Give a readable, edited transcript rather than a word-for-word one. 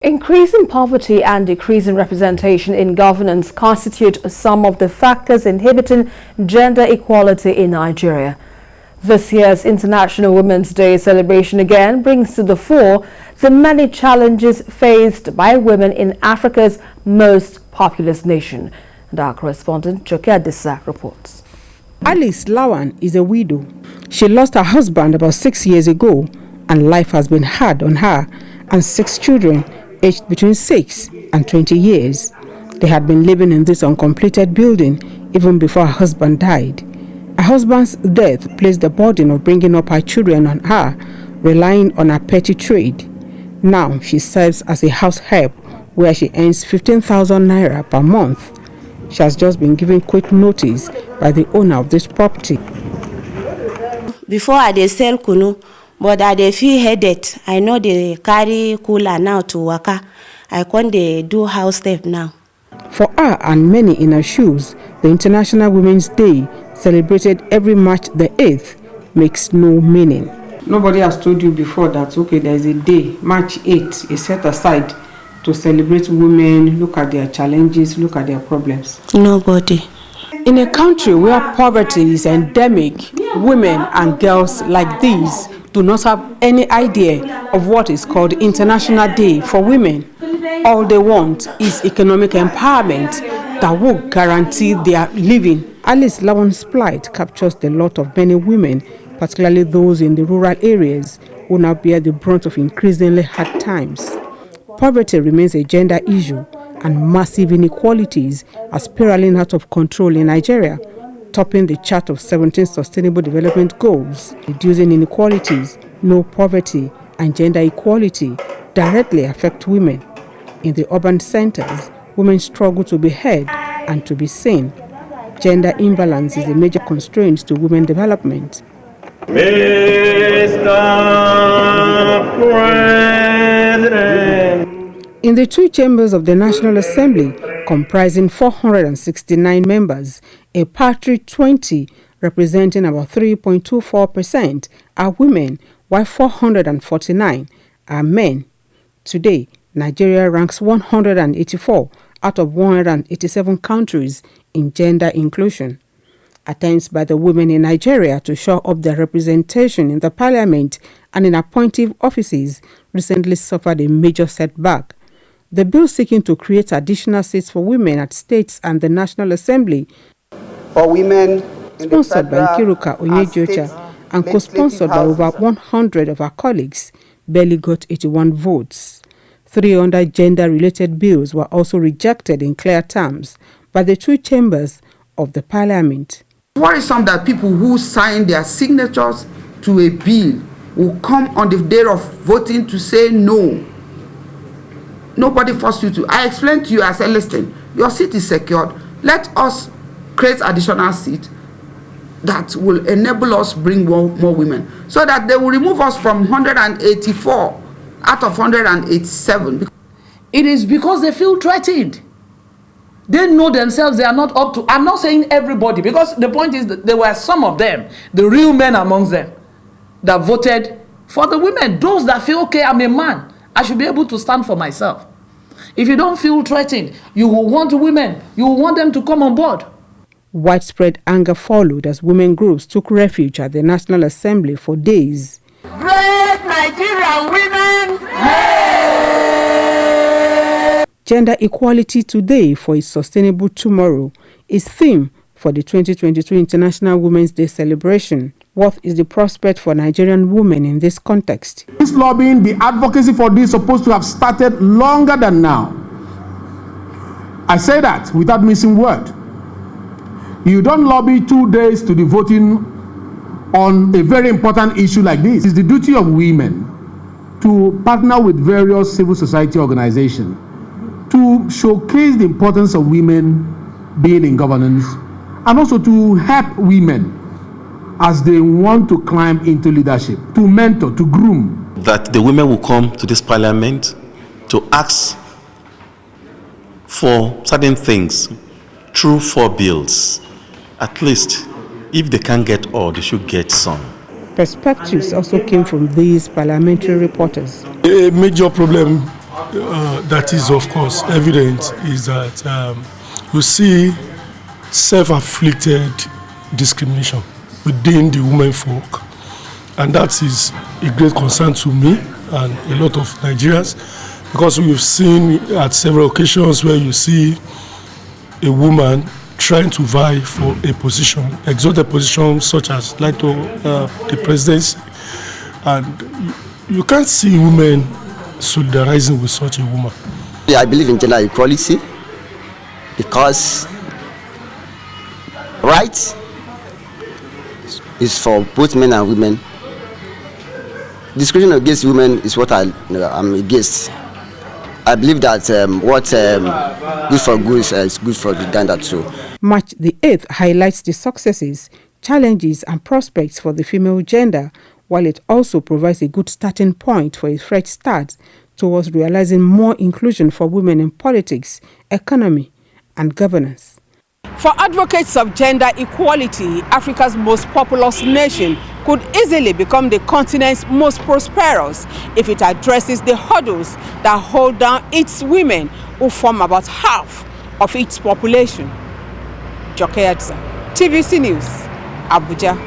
Increasing poverty and decreasing representation in governance constitute some of the factors inhibiting gender equality in Nigeria. This year's International Women's Day celebration again brings to the fore the many challenges faced by women in Africa's most populous nation. And our correspondent, Joke Adisa, reports. Alice Lawan is a widow. She lost her husband about 6 years ago, and life has been hard on her and 6 children aged between 6 and 20 years. They had been living in this uncompleted building even before her husband died. Her husband's death placed the burden of bringing up her children on her, relying on her petty trade. Now she serves as a house help where she earns 15,000 naira per month. She has just been given quick notice by the owner of this property. Before I dey sell kunu, but I dey feel headache. I know they carry cooler now to waka. I can't do house step now. For her and many in her shoes, the International Women's Day, celebrated every March the 8th, makes no meaning. Nobody has told you before that, okay, there is a day, March 8th, is set aside to celebrate women, look at their challenges, look at their problems. Nobody. In a country where poverty is endemic, women and girls like these do not have any idea of what is called International Day for Women. All they want is economic empowerment that will guarantee their living. Alice Lawan's plight captures the lot of many women, particularly those in the rural areas, who now bear the brunt of increasingly hard times. Poverty remains a gender issue, and massive inequalities are spiraling out of control in Nigeria, topping the chart of 17 Sustainable Development Goals. Reducing inequalities, no poverty, and gender equality directly affect women. In the urban centers, women struggle to be heard and to be seen. Gender imbalance is a major constraint to women development. Mr. President. In the 2 chambers of the National Assembly, comprising 469 members, a paltry 20, representing about 3.24%, are women, while 449 are men. Today, Nigeria ranks 184 out of 187 countries in gender inclusion. Attempts by the women in Nigeria to shore up their representation in the parliament and in appointive offices recently suffered a major setback. The bill seeking to create additional seats for women at states and the National Assembly, for women sponsored by Kiruka Onyejocha and co-sponsored by over 100 of our colleagues, barely got 81 votes. 3 other gender-related bills were also rejected in clear terms by the 2 chambers of the parliament. Worrisome that people who sign their signatures to a bill will come on the day of voting to say no. Nobody forced you to. I explained to you, I said, listen, your seat is secured. Let us create additional seat that will enable us bring more women, so that they will remove us from 184 out of 187. It is because they feel threatened. They know themselves they are not up to. I'm not saying everybody, because the point is that there were some of them, the real men amongst them, that voted for the women. Those that feel, okay, I'm a man, I should be able to stand for myself. If you don't feel threatened, you will want women, you will want them to come on board. Widespread anger followed as women groups took refuge at the National Assembly for days. Great Nigerian women! Gender equality today for a sustainable tomorrow is theme for the 2022 International Women's Day celebration. What is the prospect for Nigerian women in this context? This lobbying, the advocacy for this is supposed to have started longer than now. I say that without missing word. You don't lobby 2 days to the voting on a very important issue like this. It's the duty of women to partner with various civil society organizations to showcase the importance of women being in governance, and also to help women as they want to climb into leadership, to mentor, to groom. That the women will come to this parliament to ask for certain things through 4 bills. At least, if they can't get all, they should get some. Perspectives also came from these parliamentary reporters. A major problem that is, of course, evident is that you see self-afflicted discrimination within the women folk, and that is a great concern to me and a lot of Nigerians, because we've seen at several occasions where you see a woman trying to vie for a position, exalted position such as like the presidency, and you can't see women solidarizing with such a woman. I believe in gender equality because rights is for both men and women. Discrimination against women is what I'm against. I believe that what good for good is good for the gender too. March the 8th highlights the successes, challenges and prospects for the female gender, while it also provides a good starting point for a fresh start towards realizing more inclusion for women in politics, economy and governance. For advocates of gender equality, Africa's most populous nation could easily become the continent's most prosperous if it addresses the hurdles that hold down its women, who form about half of its population. Joke Adza, TVC News, Abuja.